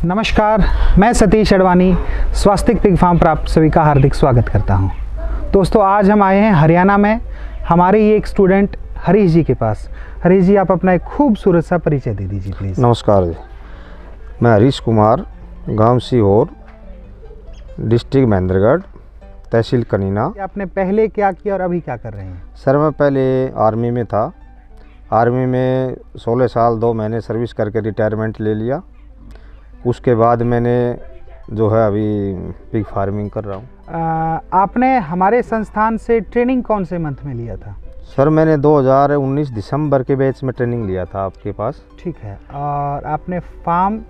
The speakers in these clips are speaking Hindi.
नमस्कार, मैं सतीश अडवाणी स्वास्तिक पिग फार्म पर आप सभी का हार्दिक स्वागत करता हूं। दोस्तों, आज हम आए हैं हरियाणा में हमारे ही एक स्टूडेंट हरीश जी के पास। हरीश जी, आप अपना एक खूबसूरत सा परिचय दे दीजिए प्लीज़। नमस्कार जी, मैं हरीश कुमार, गांव सीहोर, डिस्ट्रिक्ट महेंद्रगढ़, तहसील कनीना। आपने पहले क्या किया और अभी क्या कर रहे हैं? सर, मैं पहले आर्मी में था। आर्मी में 16 साल 2 महीने सर्विस करके रिटायरमेंट ले लिया। उसके बाद मैंने जो है अभी पिग फार्मिंग कर रहा हूँ। आपने हमारे संस्थान से ट्रेनिंग कौन से मंथ में लिया था? सर, मैंने 2019 दिसंबर के बैच में ट्रेनिंग लिया था आपके पास। ठीक है। और आपने फार्म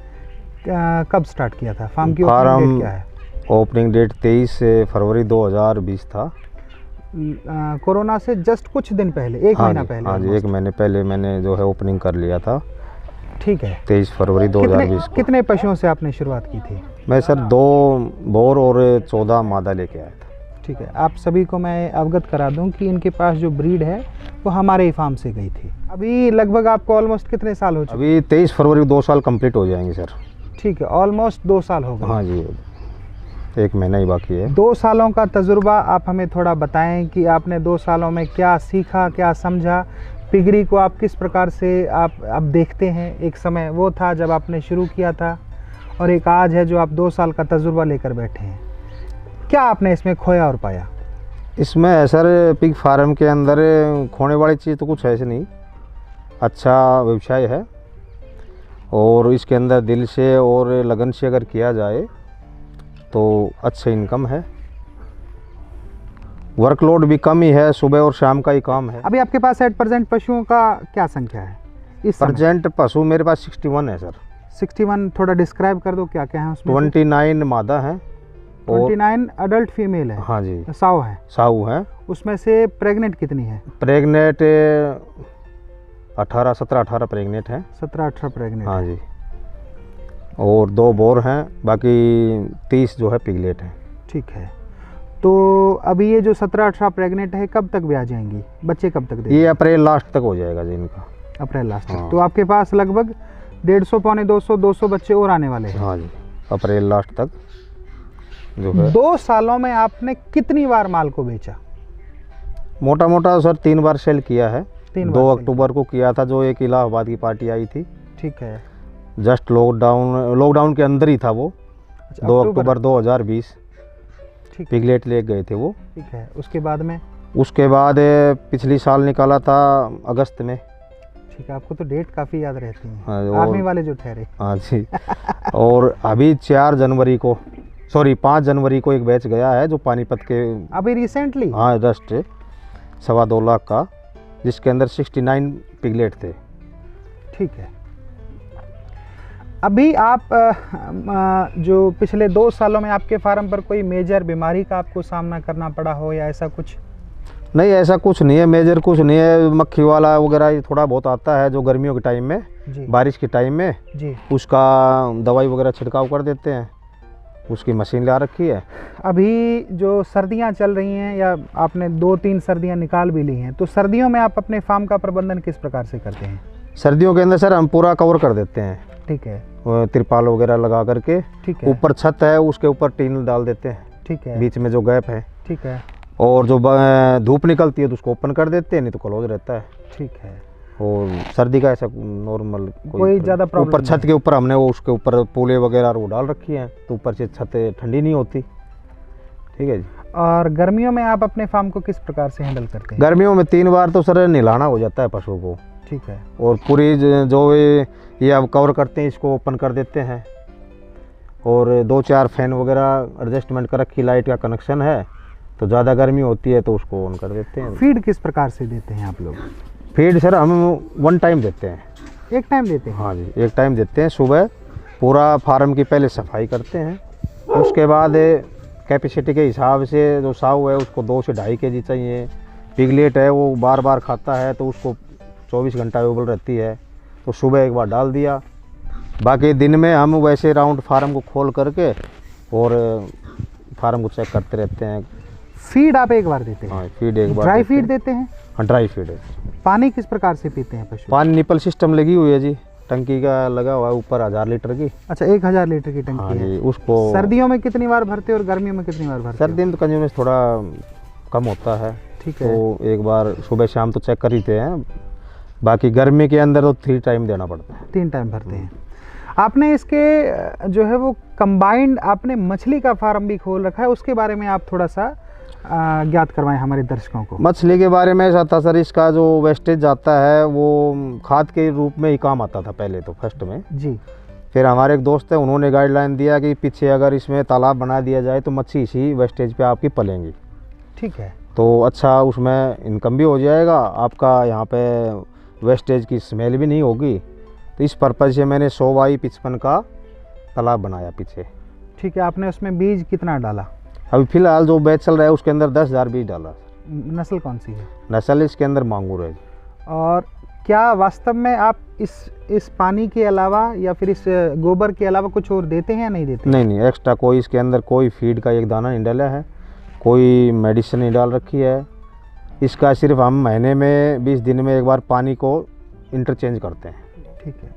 कब स्टार्ट किया था? फार्म की ओपनिंग डेट क्या है? ओपनिंग डेट 23 फरवरी 2020 था। कोरोना से जस्ट कुछ दिन पहले, एक महीना पहले। हाँ जी, 1 महीने पहले मैंने जो है ओपनिंग कर लिया था। ठीक है। 23 फरवरी 2020 को। कितने पशुओं से आपने शुरुआत की थी? मैं सर 2 बोर और 14 मादा लेके आया था। ठीक है। आप सभी को मैं अवगत करा दूं कि इनके पास जो ब्रीड है वो हमारे ही फार्म से गई थी। अभी लगभग आपको ऑलमोस्ट कितने साल हो चुके? अभी 23 फरवरी 2 साल कंप्लीट हो जाएंगे सर। ठीक है, ऑलमोस्ट 2 साल हो गए। हाँ जी, 1 महीना ही बाकी है। 2 सालों का तजुर्बा आप हमें थोड़ा बताएं कि आपने 2 सालों में क्या सीखा, क्या समझा। पिगरी को आप किस प्रकार से आप अब देखते हैं? एक समय वो था जब आपने शुरू किया था और एक आज है जो आप 2 साल का तजुर्बा लेकर बैठे हैं। क्या आपने इसमें खोया और पाया? इसमें सर पिग फार्म के अंदर खोने वाली चीज़ तो कुछ ऐसे नहीं, अच्छा व्यवसाय है और इसके अंदर दिल से और लगन से अगर किया जाए तो अच्छे इनकम है। वर्कलोड भी कम ही है, सुबह और शाम का ही काम है। अभी आपके पास एट प्रेजेंट पशुओं का क्या संख्या है इस प्रेजेंट? पशु मेरे पास 61 है सर। 61। थोड़ा डिस्क्राइब कर दो क्या क्या है उसमें? 29 मादा है, 29 अडल्ट फीमेल है। हाँ जी, साऊ है। साऊ है। उसमें से प्रेग्नेंट कितनी है? प्रेग्नेंट 17-18 प्रेग्नेंट हैं। 17-18 प्रेग्नेंट। हाँ जी, और 2 बोर हैं, बाकी 30 जो है पिगलेट हैं। ठीक है। तो अभी ये जो 17-18 प्रेग्नेंट है कब तक ब्याह जाएंगी? बच्चे कब तक देंगे? ये अप्रैल लास्ट तक हो जाएगा जी इनका। अप्रैल लास्ट तक। हाँ। तो आपके पास लगभग 150 पौने 200 बच्चे और आने वाले हैं। हाँ जी, अप्रैल लास्ट तक जो है। 2 सालों में आपने कितनी बार माल को बेचा? मोटा मोटा सर 3 बार सेल किया है। 2 बार अक्टूबर को किया था, जो एक इलाहाबाद की पार्टी आई थी। ठीक है। जस्ट लॉकडाउन के अंदर ही था वो। 2 अक्टूबर 2020 ठीक। पिगलेट ले गए थे वो। ठीक है। उसके बाद में? उसके बाद पिछली साल निकाला था अगस्त में। ठीक है। आपको तो डेट काफ़ी याद रहती है। हाँ, आर्मी वाले जो ठहरे। हाँ जी। और अभी 5 जनवरी को एक बैच गया है जो पानीपत के, अभी रिसेंटली? हाँ, जस्ट 2.25 लाख का, जिसके अंदर 69 पिगलेट थे। ठीक है। अभी आप जो पिछले 2 सालों में आपके फार्म पर कोई मेजर बीमारी का आपको सामना करना पड़ा हो या ऐसा कुछ? नहीं, ऐसा कुछ नहीं है, मेजर कुछ नहीं है। मक्खी वाला वगैरह ये थोड़ा बहुत आता है जो गर्मियों के टाइम में जी। बारिश के टाइम में जी। उसका दवाई वगैरह छिड़काव कर देते हैं, उसकी मशीन ला रखी है। अभी जो सर्दियां चल रही हैं या आपने 2-3 सर्दियां निकाल भी ली हैं, तो सर्दियों में आप अपने फार्म का प्रबंधन किस प्रकार से करते हैं? सर्दियों के अंदर सर हम पूरा कवर कर देते हैं। ठीक है। तिरपाल वगैरह लगा करके। ठीक है। ऊपर छत है, उसके ऊपर टीन डाल देते हैं। ठीक है। बीच में जो गैप है। ठीक है। और जो धूप निकलती है तो उसको ओपन कर देते हैं, नहीं तो क्लोज रहता है। ठीक है। और सर्दी का ऐसा नॉर्मल कोई ज़्यादा प्रॉब्लम? ऊपर छत के ऊपर हमने वो उसके ऊपर पूले वगैरह वो डाल रखी हैं, तो ऊपर से छत ठंडी नहीं होती। ठीक है जी। और गर्मियों में आप अपने फार्म को किस प्रकार से हैंडल करते हैं? गर्मियों में 3 बार तो सर नहलाना हो जाता है पशु को। ठीक है। और पूरी जो ये अब कवर करते हैं इसको ओपन कर देते हैं, और 2-4 फैन वगैरह एडजस्टमेंट कर रखी, लाइट का कनेक्शन है, तो ज़्यादा गर्मी होती है तो उसको ऑन कर देते हैं। फीड किस प्रकार से देते हैं आप लोग? फीड सर हम 1 टाइम देते हैं। एक टाइम देते हैं? हाँ जी, 1 टाइम देते हैं। सुबह पूरा फार्म की पहले सफाई करते हैं, उसके बाद कैपेसिटी के हिसाब से जो साऊ है उसको 2 से 2.5 kg चाहिए। पिगलेट है वो बार बार खाता है तो उसको 24 घंटा अवेलेबल रहती है, तो सुबह एक बार डाल दिया। बाकी दिन में हम वैसे राउंड फार्म को खोल करके और फार्म को चेक करते रहते हैं। फीड आप एक बार देते हैं? हाँ, फीड एक बार ड्राई देते फीड हैं। देते हैं? हाँ, ड्राई फीड है। पानी किस प्रकार से पीते हैं पशु? पानी निपल सिस्टम लगी हुई है जी, टंकी का लगा हुआ है ऊपर 1000 लीटर की। अच्छा, 1000 लीटर की हाँ टंकी है। जी, उसको सर्दियों में कितनी बार भरते हो और गर्मियों में कितनी बार भरते हो? सर्दी में तो कंज्यूमेंस थोड़ा कम होता है, ठीक है। तो एक बार सुबह शाम तो चेक कर ही थे हैं। बाकी गर्मी के अंदर तो 3 टाइम देना पड़ता है। 3 टाइम भरते हैं। आपने इसके जो है वो कंबाइंड आपने मछली का फार्म भी खोल रखा है, उसके बारे में आप थोड़ा सा ज्ञात करवाएं हमारे दर्शकों को। मछली के बारे में ऐसा था सर, इसका जो वेस्टेज जाता है वो खाद के रूप में ही काम आता था पहले तो फर्स्ट में जी। फिर हमारे एक दोस्त है, उन्होंने गाइडलाइन दिया कि पीछे अगर इसमें तालाब बना दिया जाए तो मच्छी इसी वेस्टेज पे आपकी पलेंगी। ठीक है। तो अच्छा उसमें इनकम भी हो जाएगा आपका, यहाँ पे वेस्टेज की स्मेल भी नहीं होगी। तो इस पर्पज़ से मैंने 100 बाई 55 का तालाब बनाया पीछे। ठीक है। आपने उसमें बीज कितना डाला? अभी फ़िलहाल जो बैच चल रहा है उसके अंदर 10,000 बीज डाला। नस्ल कौन सी है? नस्ल इसके अंदर मांगूर है। और क्या वास्तव में आप इस पानी के अलावा या फिर इस गोबर के अलावा कुछ और देते हैं या नहीं देते? नहीं, एक्स्ट्रा कोई इसके अंदर कोई फीड का एक दाना नहीं डाला है, कोई मेडिसिन नहीं डाल रखी है। इसका सिर्फ हम महीने में 20 दिन में एक बार पानी को इंटरचेंज करते हैं। ठीक है।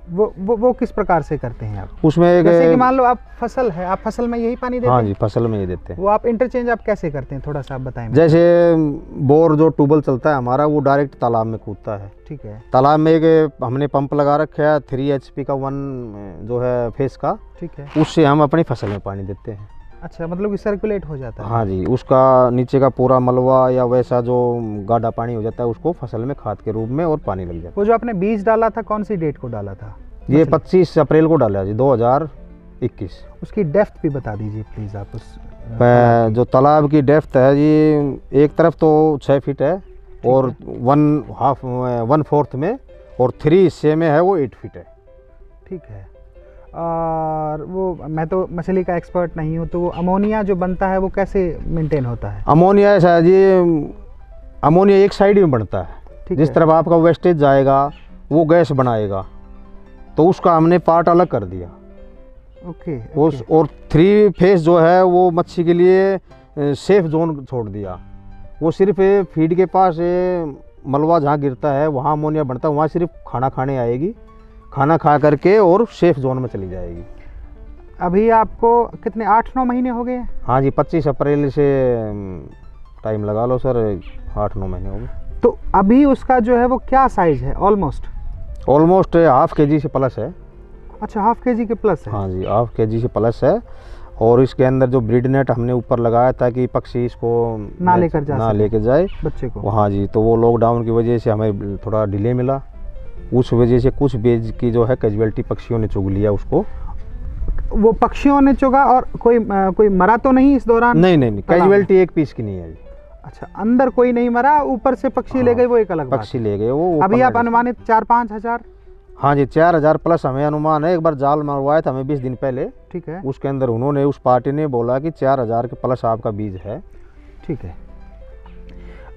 वो किस प्रकार से करते हैं आप? उसमें एक जैसे कि मान लो आप फसल है, आप फसल में यही पानी देते हाँ हैं? जी, फसल में ही देते हैं। वो आप इंटरचेंज आप कैसे करते हैं, थोड़ा सा आप बताएं। जैसे बोर जो ट्यूबवेल चलता है हमारा, वो डायरेक्ट तालाब में कूदता है। ठीक है। तालाब में एक हमने पंप लगा रखा है 3 HP का 1 जो है फेस का। ठीक है। उससे हम अपनी फसल में पानी देते हैं। अच्छा, मतलब कि सर्कुलेट हो जाता है? हाँ जी, उसका नीचे का पूरा मलबा या वैसा जो गाढ़ा पानी हो जाता है उसको फसल में खाद के रूप में और पानी लग जाता है। वो जो आपने बीज डाला था कौन सी डेट को डाला था? ये 25 अप्रैल को डाला जी, 2021। उसकी डेप्थ भी बता दीजिए प्लीज़ आप। उस जो तालाब की डेप्थ है जी, एक तरफ तो 6 फीट है और 1/4 में, और 3 हिस्से में है वो 8 फीट है। ठीक है। और वो मैं तो मछली का एक्सपर्ट नहीं हूँ, तो वो अमोनिया जो बनता है वो कैसे मेंटेन होता है? अमोनिया ऐसा है जी, अमोनिया एक साइड में बनता है। जिस तरफ आपका वेस्टेज जाएगा वो गैस बनाएगा, तो उसका हमने पार्ट अलग कर दिया। ओके। और 3 फेस जो है वो मच्छी के लिए सेफ जोन छोड़ दिया। वो सिर्फ फीड के पास मलबा जहाँ गिरता है वहाँ अमोनिया बनता है, वहाँ सिर्फ खाना खाने आएगी, खाना खा करके और सेफ जोन में चली जाएगी। अभी आपको कितने 8-9 महीने हो गए? हाँ जी, 25 अप्रैल से टाइम लगा लो सर, 8-9 महीने हो गए। तो अभी उसका जो है वो क्या साइज है? ऑलमोस्ट 1/2 kg से प्लस है। अच्छा, 1/2 kg के प्लस है? हाँ जी, 1/2 kg से प्लस है। और इसके अंदर जो ब्रीड नेट हमने ऊपर लगाया ताकि पक्षी इसको ना लेकर जाए बच्चे को। हाँ जी, तो वो लॉकडाउन की वजह से हमें थोड़ा डिले मिला, उस वजह से कुछ बेज की जो है कैजुअलिटी पक्षियों ने चुग लिया उसको। वो पक्षियों ने चुगा और कोई मरा तो नहीं इस दौरान? नहीं, कैजुअलिटी एक पीस की नहीं है जी। अच्छा, अंदर कोई नहीं मरा, ऊपर से पक्षी ले गए, वो एक अलग बात। पक्षी ले गए वो। अभी आप अनुमानित 4-5 हज़ार? हाँ जी, 4000 प्लस हमें अनुमान है। एक बार जाल मरवाया था हमें 20 दिन पहले। ठीक है। उसके अंदर उन्होंने, उस पार्टी ने बोला कि 4000 के प्लस आपका बीज है। ठीक है।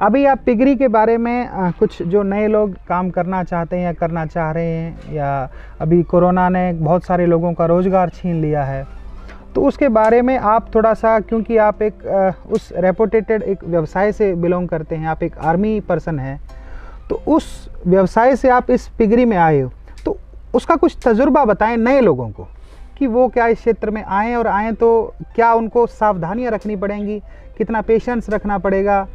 अभी आप पिगरी के बारे में कुछ जो नए लोग काम करना चाहते हैं या करना चाह रहे हैं, या अभी कोरोना ने बहुत सारे लोगों का रोज़गार छीन लिया है, तो उसके बारे में आप थोड़ा सा, क्योंकि आप एक उस रेपुटेटेड एक व्यवसाय से बिलोंग करते हैं, आप एक आर्मी पर्सन हैं, तो उस व्यवसाय से आप इस पिगरी में आए हो, तो उसका कुछ तजुर्बा बताएं नए लोगों को कि वो क्या इस क्षेत्र में आएँ, और आएँ तो क्या उनको सावधानियां रखनी पड़ेंगी, कितना पेशेंस रखना पड़ेगा,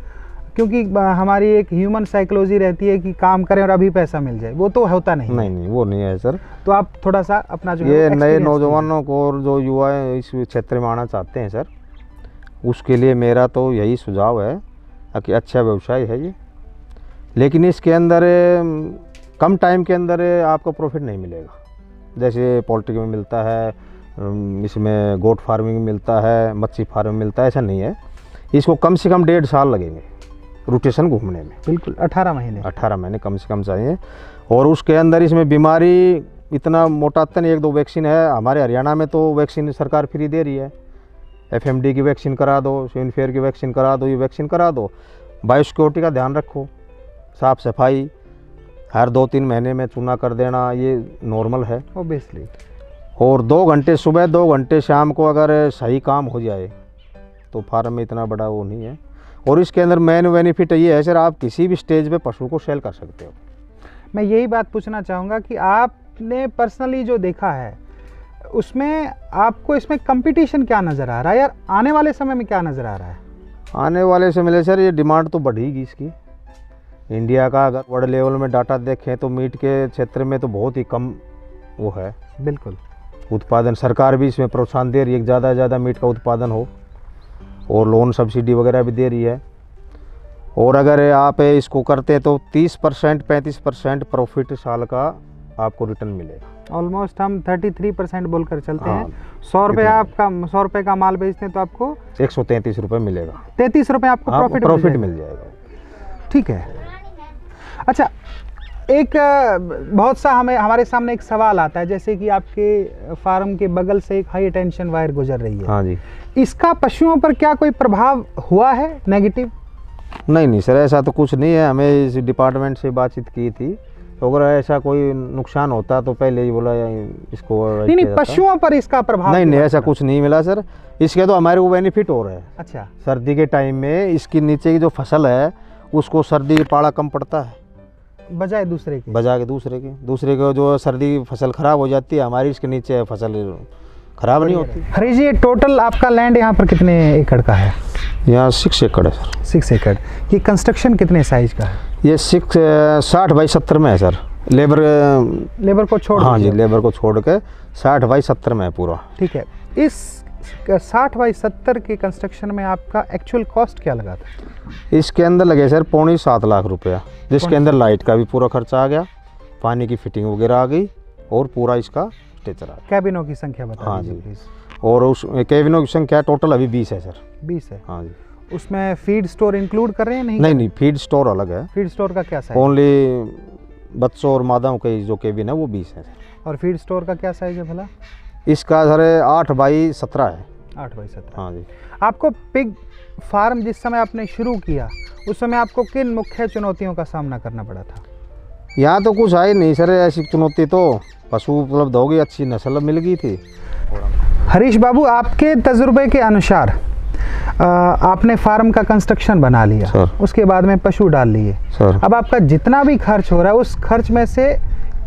क्योंकि हमारी एक ह्यूमन साइकोलॉजी रहती है कि काम करें और अभी पैसा मिल जाए, वो तो होता नहीं। नहीं, वो नहीं है सर। तो आप थोड़ा सा अपना जो ये नए नौजवानों को और जो युवा इस क्षेत्र में आना चाहते हैं सर, उसके लिए मेरा तो यही सुझाव है कि अच्छा व्यवसाय है ये, लेकिन इसके अंदर कम टाइम के अंदर आपको प्रॉफिट नहीं मिलेगा। जैसे पोल्ट्री में मिलता है, इसमें गोट फार्मिंग में मिलता है, मच्छी फार्म में मिलता है, ऐसा नहीं है। इसको कम से कम 1.5 साल लगेंगे रोटेशन घूमने में। बिल्कुल, 18 महीने कम से कम चाहिए। और उसके अंदर इसमें बीमारी इतना मोटातन 1-2 वैक्सीन है। हमारे हरियाणा में तो वैक्सीन सरकार फ्री दे रही है। FMD की वैक्सीन करा दो, स्विनफेयर की वैक्सीन करा दो, ये वैक्सीन करा दो। बायोसिक्योरिटी का ध्यान रखो, साफ़ सफाई हर 2-3 महीने में चूना कर देना, ये नॉर्मल है ओबियसली। और 2 घंटे सुबह 2 घंटे शाम को अगर सही काम हो जाए तो फार्म में इतना बड़ा वो नहीं है। और इसके अंदर मेन बेनिफिट ये है सर, आप किसी भी स्टेज पे पशु को सेल कर सकते हो। मैं यही बात पूछना चाहूँगा कि आपने पर्सनली जो देखा है उसमें आपको इसमें कंपटीशन क्या नज़र आ रहा है, यार आने वाले समय में क्या नज़र आ रहा है? आने वाले समय में सर ये डिमांड तो बढ़ेगी इसकी। इंडिया का अगर वर्ल्ड लेवल में डाटा देखें तो मीट के क्षेत्र में तो बहुत ही कम वो है बिल्कुल उत्पादन। सरकार भी इसमें प्रोत्साहन दे रही है कि ज़्यादा से ज़्यादा मीट का उत्पादन हो, और लोन सब्सिडी वगैरह भी दे रही है। और अगर आप इसको करते हैं तो 30% 35% प्रॉफिट साल का आपको रिटर्न मिलेगा। ऑलमोस्ट हम 33% बोलकर चलते हाँ, हैं। 100 रुपये आपका 100 रुपये का माल बेचते हैं तो आपको 133 रुपये मिलेगा। 33 रुपये आपको प्रॉफिट मिल जाएगा। ठीक है। अच्छा, एक बहुत सा हमारे सामने एक सवाल आता है, जैसे कि आपके फार्म के बगल से एक हाई टेंशन वायर गुजर रही है। हाँ जी। इसका पशुओं पर क्या कोई प्रभाव हुआ है नेगेटिव? नहीं सर, ऐसा तो कुछ नहीं है। हमें इस डिपार्टमेंट से बातचीत की थी, तो अगर ऐसा कोई नुकसान होता तो पहले ही बोला इसको। नहीं, पशुओं पर इसका प्रभाव नहीं, ऐसा कुछ नहीं मिला सर। इसके तो हमारे को बेनिफिट हो रहा है। अच्छा। सर्दी के टाइम में इसकी नीचे की जो फसल है उसको सर्दी की पाला कम पड़ता है बजाय दूसरे के जो सर्दी फसल खराब हो जाती है, हमारी इसके नीचे फसल खराब नहीं होती। हरीश जी, टोटल आपका लैंड यहाँ पर कितने एकड़ का है? यहाँ 6 एकड़ है सर। 6 एकड़। ये कंस्ट्रक्शन कितने साइज का है? ये 60 बाई 70 में है सर। लेबर को छोड़, हाँ जी, लेबर को छोड़ के 60 बाई 70 में है पूरा। ठीक है। इस 60 बाई 70 के कंस्ट्रक्शन में आपका एक्चुअल कॉस्ट क्या लगा था? इसके अंदर लगे सर 6.25 लाख रुपया, जिसके अंदर लाइट का भी पूरा खर्चा आ गया, पानी की फिटिंग वगैरह आ गई, और पूरा इसका स्ट्रक्चर आ गया। कैबिनों की संख्या बता हाँ दीजिए जी प्लीज। और उस कैबिनों की संख्या टोटल अभी 20 है सर। 20 है? हाँ जी। उसमें फीड स्टोर इंक्लूड कर रहे हैं? नहीं, फीड स्टोर अलग है। फीड स्टोर का क्या साइज? ओनली बच्चों और मादाओं के जो केबिन है वो 20 है। और फीड स्टोर का क्या साइज है भला? इसका सर 8 बाई 17 है। 8 बाई 17। हाँ जी। आपको पिग फार्म जिस समय आपने शुरू किया उस समय आपको किन मुख्य चुनौतियों का सामना करना पड़ा था? यहाँ तो कुछ आई नहीं सर ऐसी चुनौती, तो पशु उपलब्ध हो गई, अच्छी नस्ल मिल गई थी। हरीश बाबू, आपके तजुर्बे के अनुसार आपने फार्म का कंस्ट्रक्शन बना लिया सर, उसके बाद में पशु डाल लिए सर। अब आपका जितना भी खर्च हो रहा है उस खर्च में से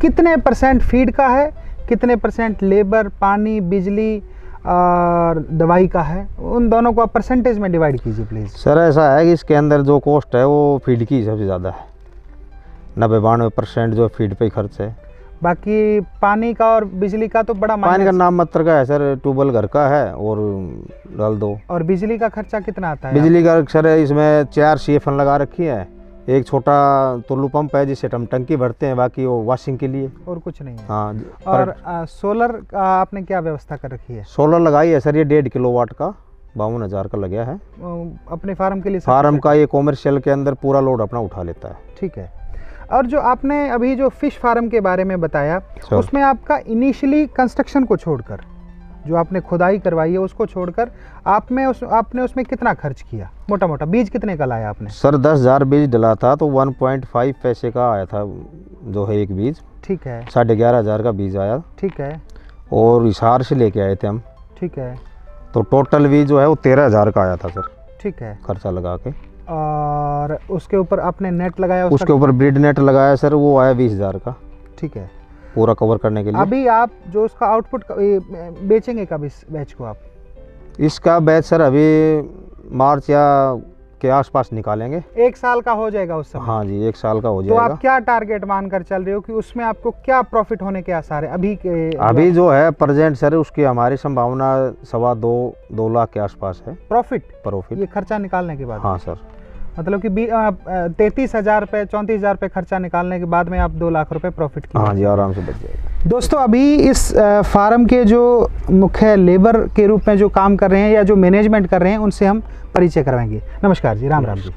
कितने % फीड का है, कितने % लेबर, पानी, बिजली और दवाई का है? उन दोनों को आप परसेंटेज में डिवाइड कीजिए प्लीज़। सर ऐसा है कि इसके अंदर जो कॉस्ट है वो फीड की सबसे ज़्यादा है। 90-92% जो फीड पे ही खर्च है। बाकी पानी का और बिजली का तो बड़ा पानी का नाम मात्र का है सर, ट्यूबवेल घर का है और डाल दो। और बिजली का खर्चा कितना आता है? बिजली का सर इसमें 4 CFN लगा रखी है, एक छोटा टुल्लू पंप है जिससे हम टंकी भरते हैं, बाकी वो वॉशिंग के लिए और कुछ नहीं है। हाँ। और सोलर का आपने क्या व्यवस्था कर रखी है? सोलर लगाई है सर, ये 1.5 किलोवाट का 52,000 का लगा है। अपने फार्म के लिए? फार्म का ये कॉमर्शियल के अंदर पूरा लोड अपना उठा लेता है। ठीक है। और जो आपने अभी जो फिश फार्म के बारे में बताया उसमें आपका इनिशियली कंस्ट्रक्शन को छोड़कर जो आपने खुदाई करवाई है उसको छोड़कर आपने उसमें कितना खर्च किया? मोटा मोटा बीज कितने का लाया आपने? सर 10,000 बीज डला था तो 1.5 पैसे का आया था जो है एक बीज। ठीक है। 11,500 का बीज आया। ठीक है। और हिसार से लेके आए थे हम। ठीक है। तो टोटल बीज जो है वो 13,000 का आया था सर। ठीक है। खर्चा लगा के। और उसके ऊपर आपने नेट लगाया? उसके ऊपर ब्रीड नेट लगाया सर, वो आया 20,000 का। ठीक है। पूरा कवर करने के लिए। अभी आप जो उसका आउटपुट बेचेंगे कब इस बैच को आप? इसका बैच सर अभी मार्च या के आसपास निकालेंगे। 1 साल का हो जाएगा उस समय? हाँ जी, 1 साल का हो तो जाएगा। आप क्या टारगेट मानकर चल रहे हो कि उसमें आपको क्या प्रॉफिट होने के आसार है अभी जो है प्रेजेंट सर उसकी हमारी संभावना 2.25-2 लाख के आसपास है प्रॉफिट ये खर्चा निकालने के बाद? हाँ सर। मतलब कि 33,000 रुपये 34,000 रुपये खर्चा निकालने के बाद में आप 2 लाख रुपए प्रॉफिट की? हाँ जी, आराम से बच जाएगा। दोस्तों, अभी इस फार्म के जो मुख्य लेबर के रूप में जो काम कर रहे हैं या जो मैनेजमेंट कर रहे हैं उनसे हम परिचय करवाएंगे। नमस्कार जी। राम राम जी।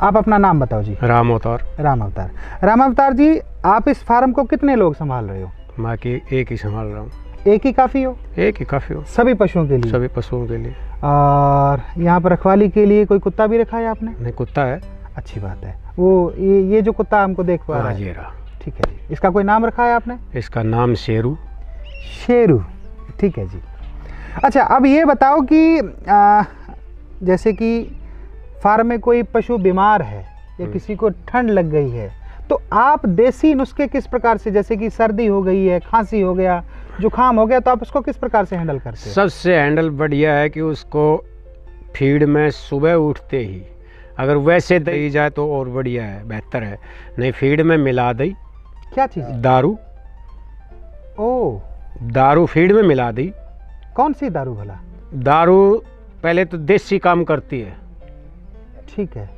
आप अपना नाम बताओ जी। राम अवतार। राम अवतार जी, आप इस फार्म को कितने लोग संभाल रहे हो? मैं एक ही संभाल रहा हूँ। एक ही काफ़ी हो? एक ही काफ़ी हो। सभी पशुओं के लिए? सभी पशुओं के लिए। और यहाँ पर रखवाली के लिए कोई कुत्ता भी रखा है आपने? नहीं, कुत्ता है। अच्छी बात है। वो ये जो कुत्ता हमको देख पा रहा है? ये रहा। ठीक है जी। इसका कोई नाम रखा है आपने? इसका नाम शेरू। ठीक है जी। अच्छा, अब ये बताओ कि जैसे कि फार्म में कोई पशु बीमार है या किसी को ठंड लग गई है, तो आप देसी नुस्खे किस प्रकार से, जैसे कि सर्दी हो गई है, खांसी हो गया, जुखाम हो गया, तो आप उसको किस प्रकार से हैंडल करते हैं? सबसे हैंडल बढ़िया है कि उसको फीड में सुबह उठते ही अगर वैसे दी जाए तो और बढ़िया है, बेहतर है। नहीं फीड में मिला दी क्या चीज़? दारू। ओ, दारू फीड में मिला दी। कौन सी दारू भला? दारू पहले तो देसी काम करती है। ठीक है,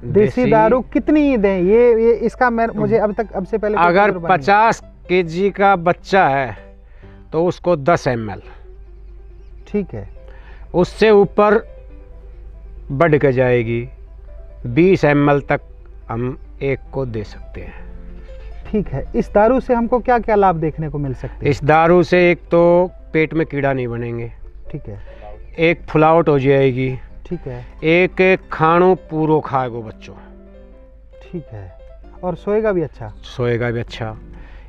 देसी दारू कितनी दें? ये इसका मुझे अब से पहले अगर 50 kg का बच्चा है तो उसको 10 ml। ठीक है, उससे ऊपर बढ़ के जाएगी 20 ml तक हम एक को दे सकते हैं। ठीक है, इस दारू से हमको क्या क्या लाभ देखने को मिल सकते हैं? इस दारू से एक तो पेट में कीड़ा नहीं बनेंगे, ठीक है, एक फुलावट हो जाएगी, ठीक है, एक खाणो पूरो खाएगा बच्चों, ठीक है, और सोएगा भी अच्छा, सोएगा भी अच्छा।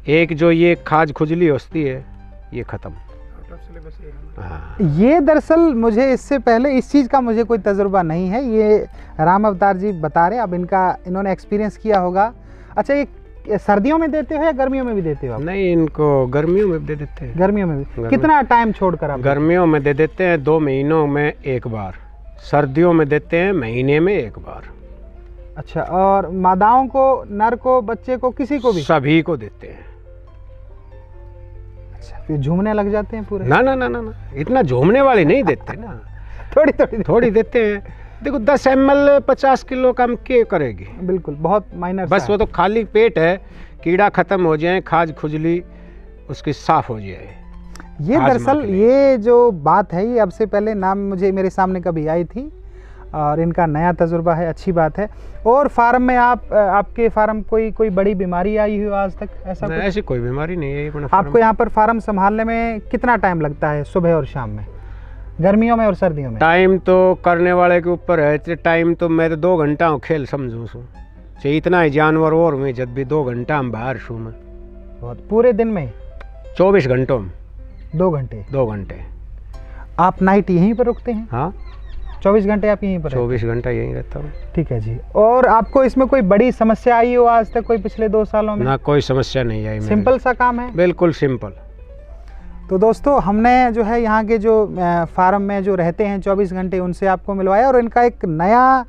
एक जो ये खाज खुजली होती है ये ख़त्म। हाँ। ये दरअसल मुझे इससे पहले इस चीज़ का मुझे कोई तजुर्बा नहीं है, ये राम अवतार जी बता रहे हैं, अब इन्होंने एक्सपीरियंस किया होगा। अच्छा, ये सर्दियों में देते हो या गर्मियों में भी देते हो आप? नहीं, इनको गर्मियों में दे देते हैं। गर्मियों में भी? कितना टाइम छोड़कर आप? गर्मियों में दे देते हैं 2 महीनों में एक बार, सर्दियों में देते हैं महीने में एक बार। अच्छा, और मादाओं को, नर को, बच्चे को, किसी को भी? सभी को देते हैं। अच्छा, फिर झूमने लग जाते हैं पूरे? ना ना ना ना ना, इतना झूमने वाले नहीं देते ना, थोड़ी देते हैं। देखो 10 ml 50 किलो कम के करेगी? बिल्कुल, बहुत माइनर बस वो तो खाली पेट है, कीड़ा खत्म हो जाए, खाज खुजली उसकी साफ हो जाए। ये दरअसल ये जो बात है, ये अब से पहले नाम मेरे सामने कभी आई थी और इनका नया तजुर्बा है, अच्छी बात है। और फार्म में आपके फार्म कोई बड़ी बीमारी आई हुई आज तक? ऐसी कोई बीमारी नहीं है। आपको यहाँ पर फार्म संभालने में कितना टाइम लगता है, सुबह और शाम में, गर्मियों में और सर्दियों में? टाइम तो करने वाले के ऊपर है। टाइम तो मैं तो 2 घंटा हूँ खेल समझूँ सू, चाहे इतना ही जानवर और में जब भी 2 घंटा हम बाहर शू में। बहुत? पूरे दिन में 24 घंटों में 2 घंटे? 2 घंटे। आप नाइट यहीं पर रुकते हैं? हाँ, 24 घंटे आप यहीं पर? 24 घंटा यहीं रहता हूँ। ठीक है जी। और आपको इसमें कोई बड़ी समस्या आई हो आज तक, कोई पिछले 2 सालों में? ना, कोई समस्या नहीं आई। सिंपल सा काम है, बिल्कुल सिंपल। तो दोस्तों, हमने जो है यहाँ के जो फार्म में जो रहते हैं 24 घंटे, उनसे आपको मिलवाया और इनका एक नया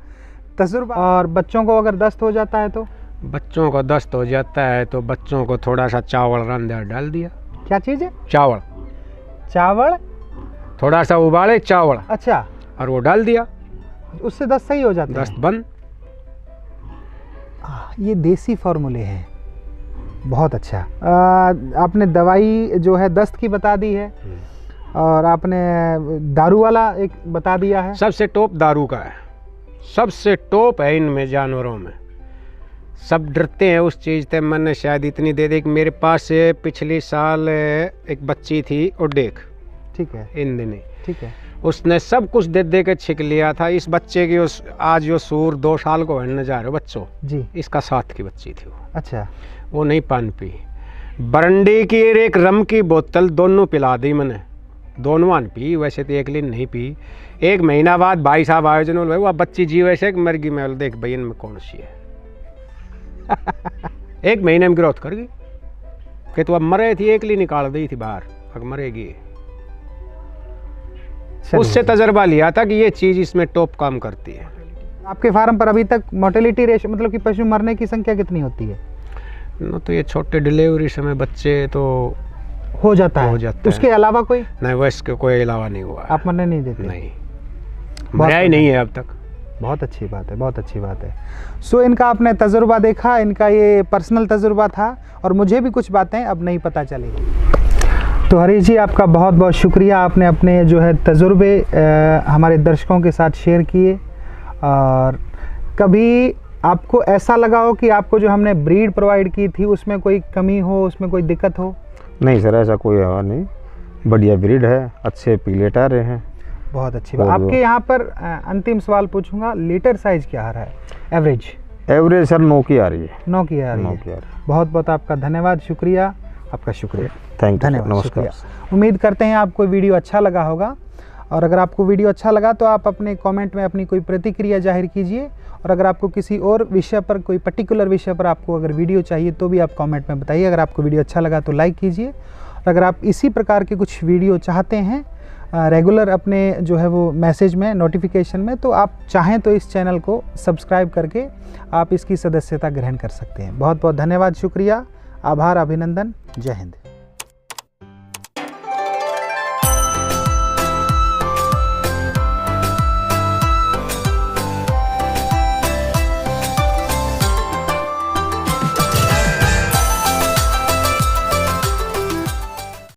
तजुर्बा। और बच्चों को अगर दस्त हो जाता है तो? बच्चों को दस्त हो जाता है तो बच्चों को थोड़ा सा चावल रंधा डाल दिया। क्या चीज़ है? चावल। चावल? थोड़ा सा उबाले चावल। अच्छा, और वो डाल दिया, उससे दस्त सही हो जाता है? दस्त बंद। ये देसी फॉर्मूले हैं, बहुत अच्छा। आपने दवाई जो है दस्त की बता दी है और आपने दारू वाला एक बता दिया है। सबसे टॉप दारू का है, सबसे टॉप है इनमें, जानवरों में। सब डरते हैं उस चीज़ से। मैंने शायद इतनी दे दी कि मेरे पास से पिछले साल एक बच्ची थी उडेक, ठीक है, इन दिनों, ठीक है, उसने सब कुछ दे के छिक लिया था। इस बच्चे की आज जो सूर 2 साल को बनने जा रहे हो बच्चों जी, इसका 7 की बच्ची थी वो। अच्छा, वो नहीं पान पी। बरंडी की एक रम की बोतल दोनों पिला दी मैंने, दोनों पी। वैसे तो एक दिन नहीं पी। 1 महीना बाद भाई साहब आयोजन हो, वह बच्ची जी वैसे मर गई। मैं देख भाई इनमें कौन सी है। 1 महीने में ग्रोथ कर गई कि तो अब मरे थी, एक ली निकाल दी थी बाहर, अब मरेगी। उससे तजर्बा लिया था कि ये चीज़ इसमें टॉप काम करती है। आपके फार्म पर अभी तक मोर्टेलिटी रेशो, मतलब कि पशु मरने की संख्या कितनी होती है? तो ये छोटे डिलीवरी समय बच्चे तो हो जाता है। उसके अलावा कोई नहीं? वैसे कोई अलावा नहीं हुआ। आप मरने नहीं देते? नहीं, मरा ही नहीं है अब तक। बहुत अच्छी बात है, बहुत अच्छी बात है। सो इनका आपने तजुर्बा देखा, इनका ये पर्सनल तजुर्बा था और मुझे भी कुछ बातें अब नहीं पता चली। तो हरीश जी, आपका बहुत बहुत शुक्रिया, आपने अपने जो है तजुर्बे हमारे दर्शकों के साथ शेयर किए। और कभी आपको ऐसा लगा हो कि आपको जो हमने ब्रीड प्रोवाइड की थी उसमें कोई कमी हो, उसमें कोई दिक्कत हो? नहीं सर, ऐसा कोई हवा नहीं, बढ़िया ब्रीड है, अच्छे पिगलेट आ रहे हैं। बहुत अच्छी बात। आपके यहाँ पर अंतिम सवाल पूछूंगा, लीटर साइज क्या आ रहा है एवरेज? एवरेज सर 9 की आ रही है। 9 की आ रही है। बहुत बहुत आपका धन्यवाद, शुक्रिया, आपका शुक्रिया, थैंक यू, धन्यवाद, नमस्कार। उम्मीद करते हैं आपको वीडियो अच्छा लगा होगा और अगर आपको वीडियो अच्छा लगा तो आप अपने कमेंट में अपनी कोई प्रतिक्रिया जाहिर कीजिए। और अगर आपको किसी और विषय पर, कोई पर्टिकुलर विषय पर आपको अगर वीडियो चाहिए तो भी आप कमेंट में बताइए। अगर आपको वीडियो अच्छा लगा तो लाइक कीजिए। और अगर आप इसी प्रकार के कुछ वीडियो चाहते हैं रेगुलर अपने जो है वो मैसेज में, नोटिफिकेशन में, तो आप चाहें तो इस चैनल को सब्सक्राइब करके आप इसकी सदस्यता ग्रहण कर सकते हैं। बहुत बहुत धन्यवाद, शुक्रिया, आभार, अभिनंदन। जय हिंद।